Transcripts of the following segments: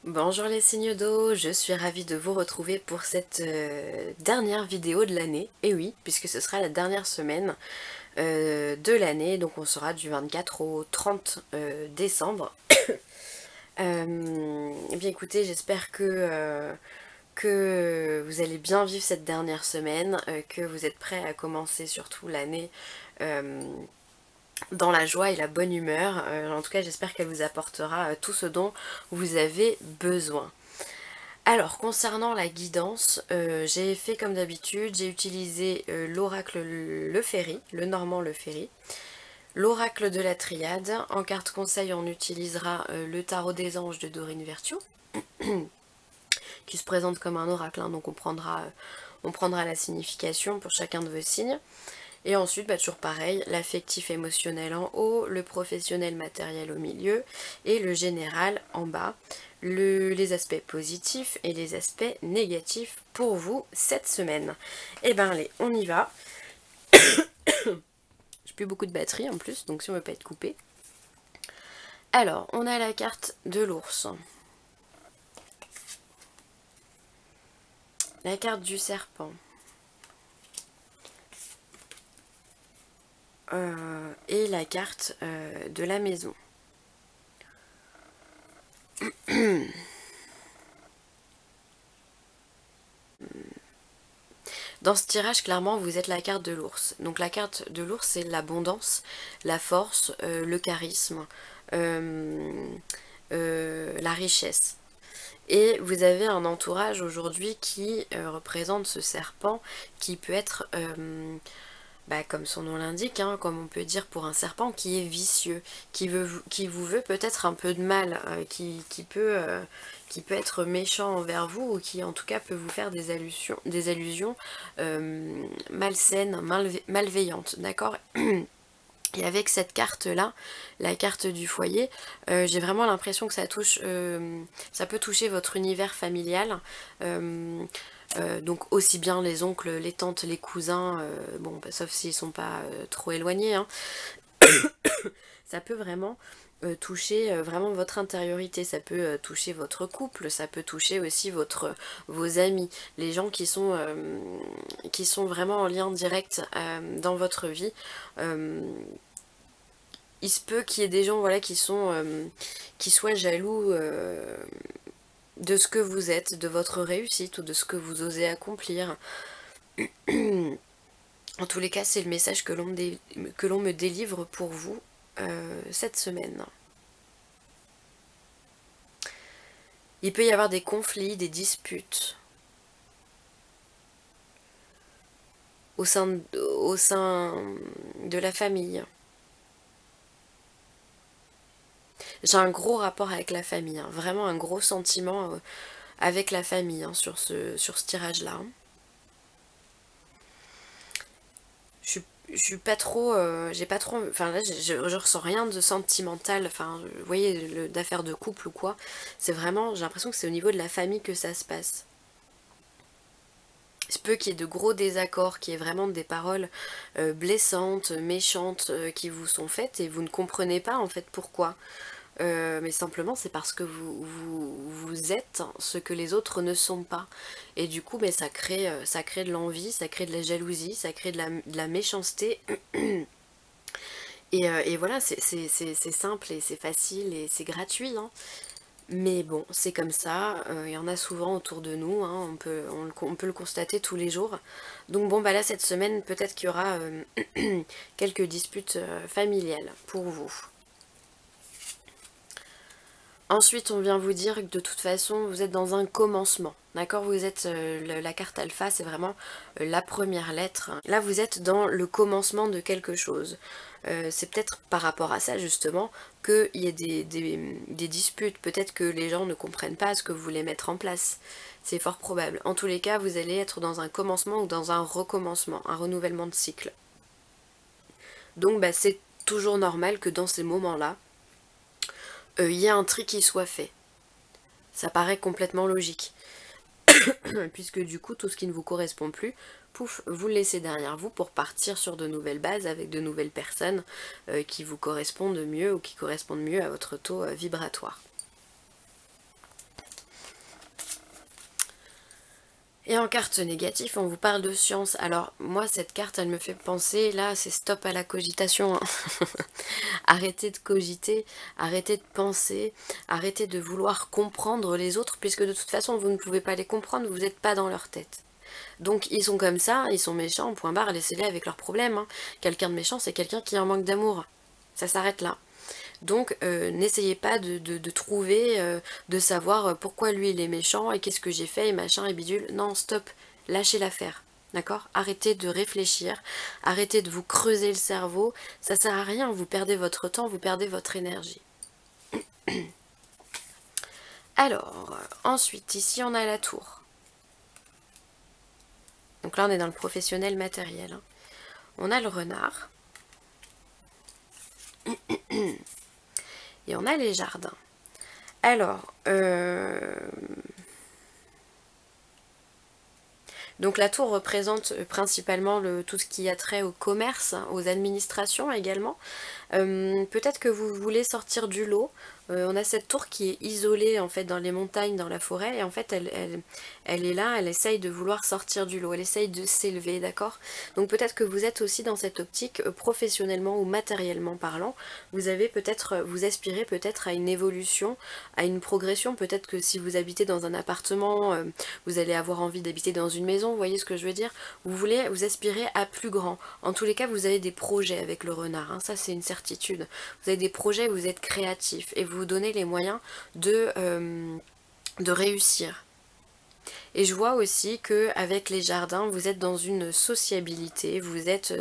Bonjour les signes d'eau, je suis ravie de vous retrouver pour cette dernière vidéo de l'année. Et oui, puisque ce sera la dernière semaine de l'année, donc on sera du 24 au 30 décembre. Eh bien écoutez, j'espère que vous allez bien vivre cette dernière semaine, que vous êtes prêts à commencer surtout l'année euh, dans la joie et la bonne humeur. En tout cas, j'espère qu'elle vous apportera tout ce dont vous avez besoin. Alors, concernant la guidance, j'ai fait comme d'habitude, j'ai utilisé l'oracle Le Ferry, le Normand Le Ferry, l'oracle de la Triade. En carte conseil, on utilisera le tarot des anges de Dorine Virtue, qui se présente comme un oracle, hein, donc on prendra la signification pour chacun de vos signes. Et ensuite, toujours pareil, l'affectif émotionnel en haut, le professionnel matériel au milieu et le général en bas. Les aspects positifs et les aspects négatifs pour vous cette semaine. Et ben allez, on y va. J'ai plus beaucoup de batterie en plus, donc si on ne veut pas être coupé. Alors, on a la carte de l'ours, la carte du serpent, et la carte de la maison. Dans ce tirage, clairement, vous êtes la carte de l'ours. Donc la carte de l'ours, c'est l'abondance, la force, le charisme, la richesse. Et vous avez un entourage aujourd'hui qui représente ce serpent qui peut être, comme son nom l'indique, hein, comme on peut dire pour un serpent, qui est vicieux, qui vous veut peut-être un peu de mal, qui peut être méchant envers vous, ou qui en tout cas peut vous faire des allusions malsaines, malveillantes, d'accord. Et avec cette carte-là, la carte du foyer, j'ai vraiment l'impression que ça peut toucher votre univers familial. Donc aussi bien les oncles, les tantes, les cousins, sauf s'ils sont pas trop éloignés, hein. Ça peut vraiment toucher vraiment votre intériorité, ça peut toucher votre couple, ça peut toucher aussi vos amis, les gens qui sont vraiment en lien direct dans votre vie. Euh, il se peut qu'il y ait des gens, voilà, qui soient jaloux de ce que vous êtes, de votre réussite ou de ce que vous osez accomplir. En tous les cas, c'est le message que l'on me délivre pour vous cette semaine. Il peut y avoir des conflits, des disputes au sein de la famille. J'ai un gros rapport avec la famille, hein, vraiment un gros sentiment avec la famille, hein, sur ce tirage-là, hein. Je suis pas trop, j'ai pas trop, enfin là je ressens rien de sentimental, enfin vous voyez, d'affaires de couple ou quoi, c'est vraiment, j'ai l'impression que c'est au niveau de la famille que ça se passe. Il se peut qu'il y ait de gros désaccords, qu'il y ait vraiment des paroles blessantes, méchantes qui vous sont faites et vous ne comprenez pas en fait pourquoi. Mais simplement c'est parce que vous êtes ce que les autres ne sont pas. Et du coup ça crée de l'envie, ça crée de la jalousie, ça crée de la méchanceté. Et voilà, c'est simple et c'est facile et c'est gratuit, hein. Mais bon, c'est comme ça, il y en a souvent autour de nous, hein, on peut le constater tous les jours. Donc bon, là cette semaine, peut-être qu'il y aura quelques disputes familiales pour vous. Ensuite, on vient vous dire que de toute façon, vous êtes dans un commencement. D'accord. Vous êtes, la carte alpha, c'est vraiment la première lettre. Là, vous êtes dans le commencement de quelque chose. C'est peut-être par rapport à ça, justement, qu'il y ait des disputes. Peut-être que les gens ne comprennent pas ce que vous voulez mettre en place. C'est fort probable. En tous les cas, vous allez être dans un commencement ou dans un recommencement, un renouvellement de cycle. Donc, c'est toujours normal que dans ces moments-là, il y ait un tri qui soit fait. Ça paraît complètement logique. Puisque du coup, tout ce qui ne vous correspond plus, pouf, vous le laissez derrière vous pour partir sur de nouvelles bases avec de nouvelles personnes qui vous correspondent mieux ou qui correspondent mieux à votre taux vibratoire. Et en carte négative, on vous parle de science. Alors moi, cette carte, elle me fait penser, là, c'est stop à la cogitation, hein. Arrêtez de cogiter, arrêtez de penser, arrêtez de vouloir comprendre les autres, puisque de toute façon, vous ne pouvez pas les comprendre, vous n'êtes pas dans leur tête. Donc ils sont comme ça, ils sont méchants, point barre, laissez-les avec leurs problèmes, hein. Quelqu'un de méchant, c'est quelqu'un qui a un manque d'amour. Ça s'arrête là. Donc n'essayez pas de trouver, de savoir pourquoi lui il est méchant et qu'est-ce que j'ai fait et machin et bidule. Non, stop, lâchez l'affaire. D'accord? Arrêtez de réfléchir, arrêtez de vous creuser le cerveau, ça sert à rien, vous perdez votre temps, vous perdez votre énergie. Alors, ensuite, ici on a la tour. Donc là on est dans le professionnel matériel, hein. On a le renard. Et on a les jardins. Alors, donc la tour représente principalement tout ce qui a trait au commerce, aux administrations également. Peut-être que vous voulez sortir du lot. On a cette tour qui est isolée en fait dans les montagnes, dans la forêt, et en fait elle est là, elle essaye de vouloir sortir du lot, elle essaye de s'élever, d'accord? Donc peut-être que vous êtes aussi dans cette optique, professionnellement ou matériellement parlant, vous avez peut-être, vous aspirez peut-être à une évolution, à une progression, peut-être que si vous habitez dans un appartement, vous allez avoir envie d'habiter dans une maison, vous voyez ce que je veux dire? Vous aspirez à plus grand. En tous les cas, vous avez des projets avec le renard, hein, ça c'est une certitude. Vous avez des projets, vous êtes créatif et vous vous donnez les moyens de réussir. Et je vois aussi que avec les jardins, vous êtes dans une sociabilité, vous êtes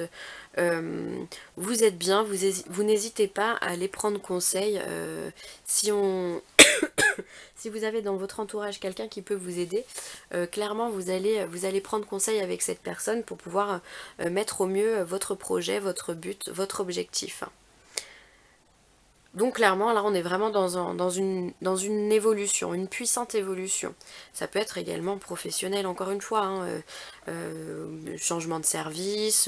bien, vous n'hésitez pas à aller prendre conseil si on... Si vous avez dans votre entourage quelqu'un qui peut vous aider, clairement vous allez prendre conseil avec cette personne pour pouvoir mettre au mieux votre projet, votre but, votre objectif. Donc clairement là on est vraiment dans une évolution, une puissante évolution. Ça peut être également professionnel encore une fois, hein, changement de service,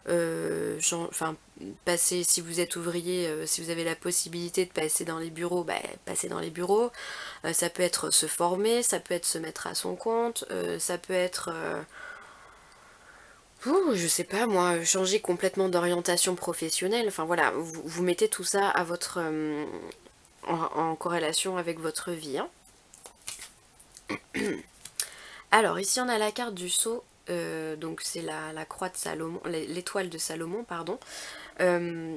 enfin passer, si vous êtes ouvrier, si vous avez la possibilité de passer dans les bureaux, bah, passez dans les bureaux. Ça peut être se former, ça peut être se mettre à son compte, ça peut être... je sais pas moi, changer complètement d'orientation professionnelle, enfin voilà, vous mettez tout ça à votre, en corrélation avec votre vie, hein. Alors ici on a la carte du sceau, donc c'est la croix de Salomon, l'étoile de Salomon, pardon,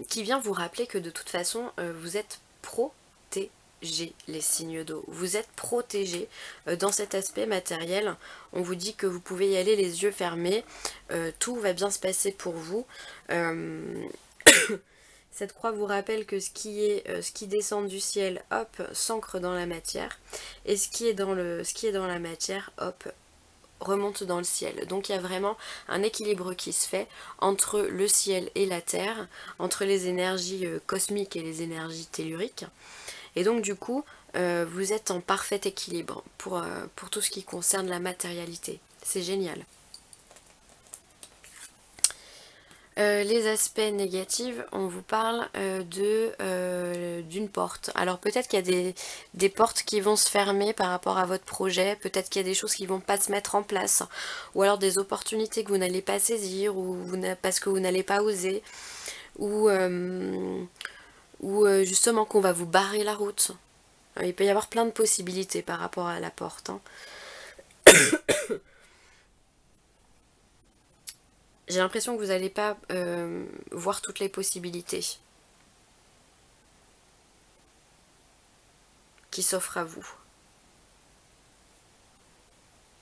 qui vient vous rappeler que de toute façon vous êtes protégé, les signes d'eau. Vous êtes protégé dans cet aspect matériel. On vous dit que vous pouvez y aller les yeux fermés, tout va bien se passer pour vous. Cette croix vous rappelle que ce qui descend du ciel, hop, s'ancre dans la matière, et ce qui est dans la matière, hop, remonte dans le ciel. Donc il y a vraiment un équilibre qui se fait entre le ciel et la terre, entre les énergies cosmiques et les énergies telluriques. Et donc du coup, vous êtes en parfait équilibre pour tout ce qui concerne la matérialité. C'est génial. Les aspects négatifs, on vous parle d'une porte. Alors peut-être qu'il y a des portes qui vont se fermer par rapport à votre projet, peut-être qu'il y a des choses qui vont pas se mettre en place, ou alors des opportunités que vous n'allez pas saisir, parce que vous n'allez pas oser, ou justement qu'on va vous barrer la route. Il peut y avoir plein de possibilités par rapport à la porte, hein. J'ai l'impression que vous n'allez pas voir toutes les possibilités qui s'offrent à vous.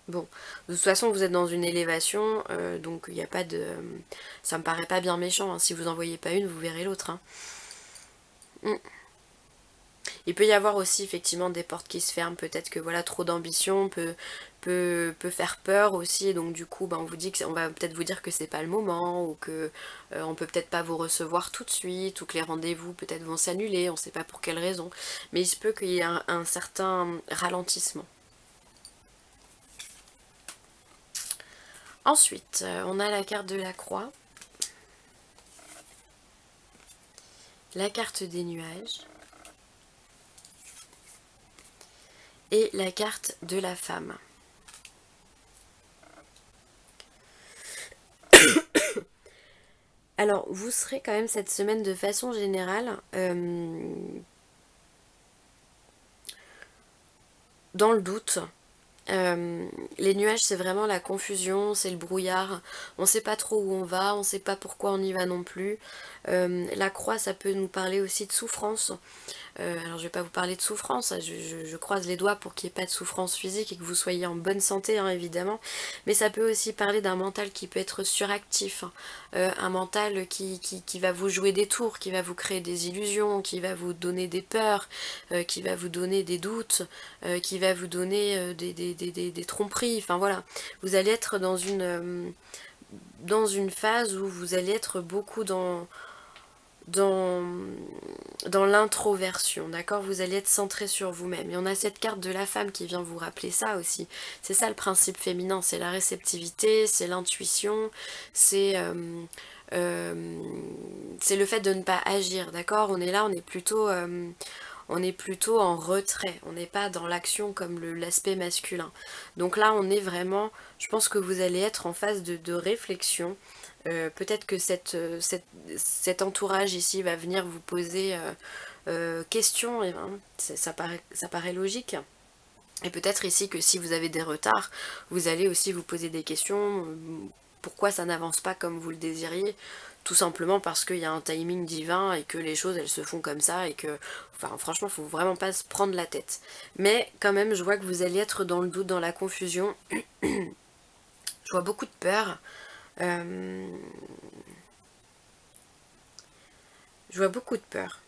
Bon, de toute façon vous êtes dans une élévation, donc il n'y a pas de... ça me paraît pas bien méchant, hein. Si vous n'en voyez pas une, vous verrez l'autre, hein. Il peut y avoir aussi effectivement des portes qui se ferment, peut-être que voilà, trop d'ambition peut faire peur aussi, et donc du coup on vous dit on va peut-être vous dire que c'est pas le moment, ou que on peut peut-être pas vous recevoir tout de suite, ou que les rendez-vous peut-être vont s'annuler, on sait pas pour quelle raison, mais il se peut qu'il y ait un certain ralentissement. Ensuite, on a la carte de la croix, la carte des nuages, et la carte de la femme. Alors, vous serez quand même cette semaine de façon générale dans le doute. Les nuages, c'est vraiment la confusion, c'est le brouillard. On ne sait pas trop où on va, on ne sait pas pourquoi on y va non plus. La croix, ça peut nous parler aussi de souffrance. Alors je vais pas vous parler de souffrance, je croise les doigts pour qu'il n'y ait pas de souffrance physique et que vous soyez en bonne santé, hein, évidemment, mais ça peut aussi parler d'un mental qui peut être suractif, hein. Un mental qui va vous jouer des tours, qui va vous créer des illusions, qui va vous donner des peurs, qui va vous donner des doutes, qui va vous donner des tromperies, enfin voilà, vous allez être dans une phase où vous allez être beaucoup dans, dans l'introversion, d'accord? Vous allez être centré sur vous-même. Et on a cette carte de la femme qui vient vous rappeler ça aussi. C'est ça le principe féminin, c'est la réceptivité, c'est l'intuition, euh, c'est le fait de ne pas agir, d'accord? On est là, on est plutôt en retrait, on n'est pas dans l'action comme l'aspect masculin. Donc là, on est vraiment, je pense que vous allez être en phase de réflexion. Peut-être que cet entourage ici va venir vous poser questions, et, hein, ça paraît logique. Et peut-être ici que si vous avez des retards, vous allez aussi vous poser des questions, pourquoi ça n'avance pas comme vous le désiriez, tout simplement parce qu'il y a un timing divin et que les choses elles se font comme ça et que, enfin franchement, faut vraiment pas se prendre la tête. Mais quand même, je vois que vous allez être dans le doute, dans la confusion, je vois beaucoup de peur. Euh, je vois beaucoup de peur.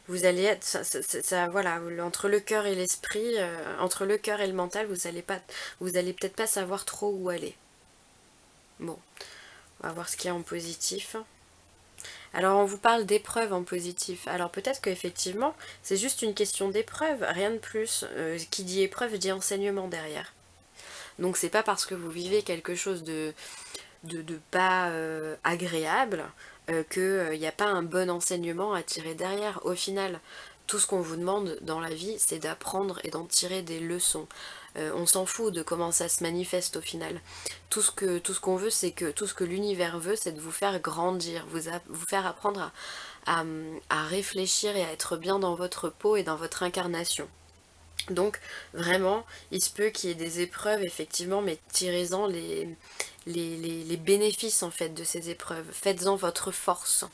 Vous allez être, voilà, entre le cœur et l'esprit, entre le cœur et le mental, vous allez peut-être pas savoir trop où aller. Bon, on va voir ce qu'il y a en positif. Alors on vous parle d'épreuves en positif. Alors peut-être qu'effectivement, c'est juste une question d'épreuve, rien de plus. Qui dit épreuve dit enseignement derrière. Donc c'est pas parce que vous vivez quelque chose de pas agréable qu'il n'y a pas un bon enseignement à tirer derrière. Au final, tout ce qu'on vous demande dans la vie, c'est d'apprendre et d'en tirer des leçons. On s'en fout de comment ça se manifeste au final. Tout ce qu'on veut, c'est que tout ce que l'univers veut, c'est de vous faire grandir, vous faire apprendre à réfléchir et à être bien dans votre peau et dans votre incarnation. Donc vraiment, il se peut qu'il y ait des épreuves, effectivement, mais tirez-en les bénéfices en fait de ces épreuves. Faites-en votre force.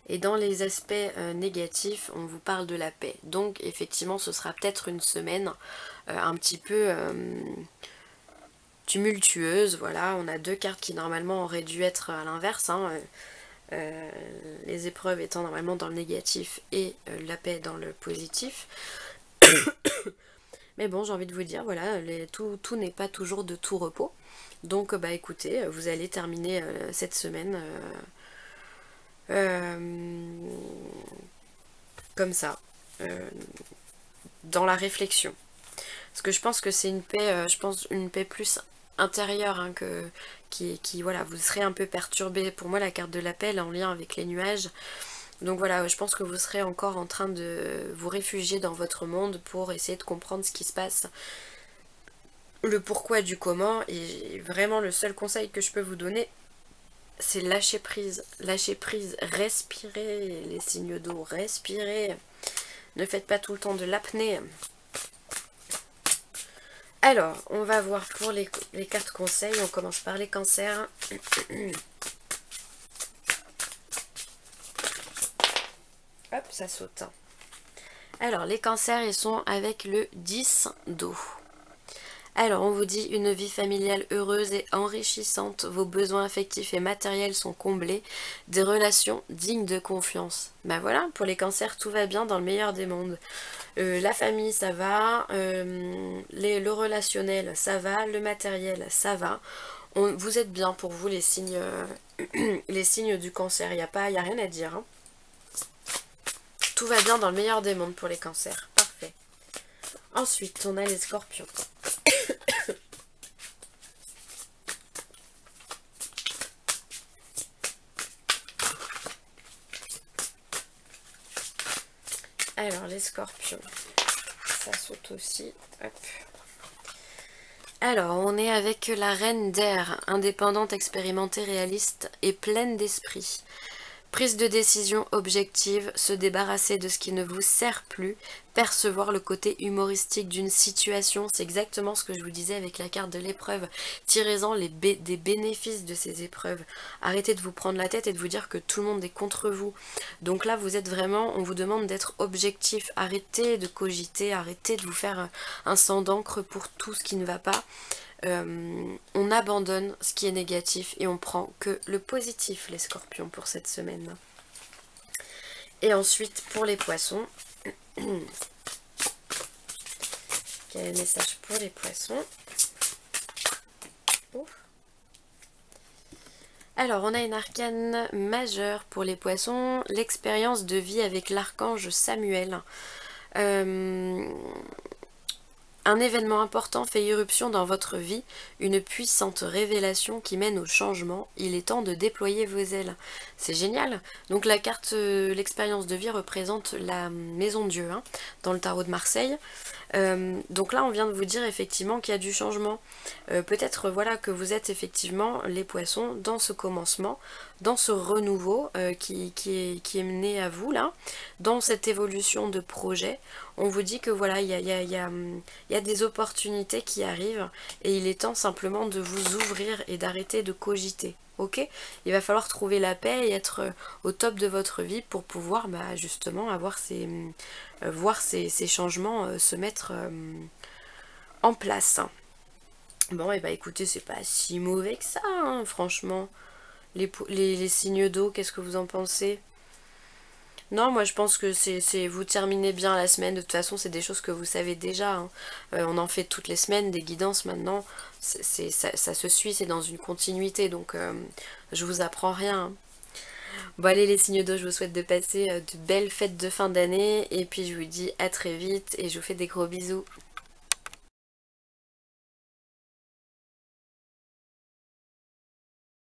Et dans les aspects négatifs, on vous parle de la paix. Donc effectivement, ce sera peut-être une semaine un petit peu tumultueuse. Voilà, on a deux cartes qui normalement auraient dû être à l'inverse, hein. Les épreuves étant normalement dans le négatif et la paix dans le positif. Mais bon, j'ai envie de vous dire, voilà, tout n'est pas toujours de tout repos. Donc bah écoutez, vous allez terminer cette semaine comme ça, euh, dans la réflexion. Parce que je pense que c'est une paix, je pense une paix plus intérieure, hein, voilà, vous serez un peu perturbé. Pour moi, la carte de la paix, elle est en lien avec les nuages. Donc voilà, je pense que vous serez encore en train de vous réfugier dans votre monde pour essayer de comprendre ce qui se passe, le pourquoi du comment. Et vraiment, le seul conseil que je peux vous donner, c'est lâcher prise, respirez les signes d'eau, respirez, ne faites pas tout le temps de l'apnée. Alors, on va voir pour les cartes conseils, on commence par les cancers. Hop, ça saute. Alors, les cancers, ils sont avec le 10 d'eau. Alors, on vous dit une vie familiale heureuse et enrichissante, vos besoins affectifs et matériels sont comblés, des relations dignes de confiance. Ben voilà, pour les cancers, tout va bien dans le meilleur des mondes. La famille, ça va, le relationnel, ça va, le matériel, ça va. Vous êtes bien pour vous, les signes du cancer, il n'y a rien à dire, hein. Tout va bien dans le meilleur des mondes pour les cancers, parfait. Ensuite, on a les scorpions. Alors, les scorpions, ça saute aussi. Hop. Alors, on est avec la reine d'air, indépendante, expérimentée, réaliste et pleine d'esprit. Prise de décision objective, se débarrasser de ce qui ne vous sert plus, percevoir le côté humoristique d'une situation, c'est exactement ce que je vous disais avec la carte de l'épreuve. Tirez-en des bénéfices de ces épreuves. Arrêtez de vous prendre la tête et de vous dire que tout le monde est contre vous. Donc là, vous êtes vraiment, on vous demande d'être objectif. Arrêtez de cogiter, arrêtez de vous faire un sang d'encre pour tout ce qui ne va pas. On abandonne ce qui est négatif et on prend que le positif, les scorpions, pour cette semaine. Et ensuite, pour les poissons, quel est le message pour les poissons? Alors, on a une arcane majeure pour les poissons, l'expérience de vie avec l'archange Samuel. Un événement important fait irruption dans votre vie, une puissante révélation qui mène au changement. Il est temps de déployer vos ailes. C'est génial. Donc la carte, l'expérience de vie représente la maison Dieu, hein, dans le tarot de Marseille. Donc là on vient de vous dire effectivement qu'il y a du changement. Peut-être voilà que vous êtes effectivement les poissons dans ce commencement, dans ce renouveau qui est mené à vous là, dans cette évolution de projet. On vous dit que voilà, il y a des opportunités qui arrivent et il est temps simplement de vous ouvrir et d'arrêter de cogiter. Ok, il va falloir trouver la paix et être au top de votre vie pour pouvoir justement avoir voir ces changements se mettre en place. Bon, et écoutez, c'est pas si mauvais que ça, hein, franchement. Les signes d'eau, qu'est-ce que vous en pensez? Non, moi je pense que vous terminez bien la semaine. De toute façon, c'est des choses que vous savez déjà, hein. On en fait toutes les semaines, des guidances maintenant. Ça se suit, c'est dans une continuité, donc je vous apprends rien, hein. Bon allez les signes d'eau, je vous souhaite de passer de belles fêtes de fin d'année. Et puis je vous dis à très vite et je vous fais des gros bisous.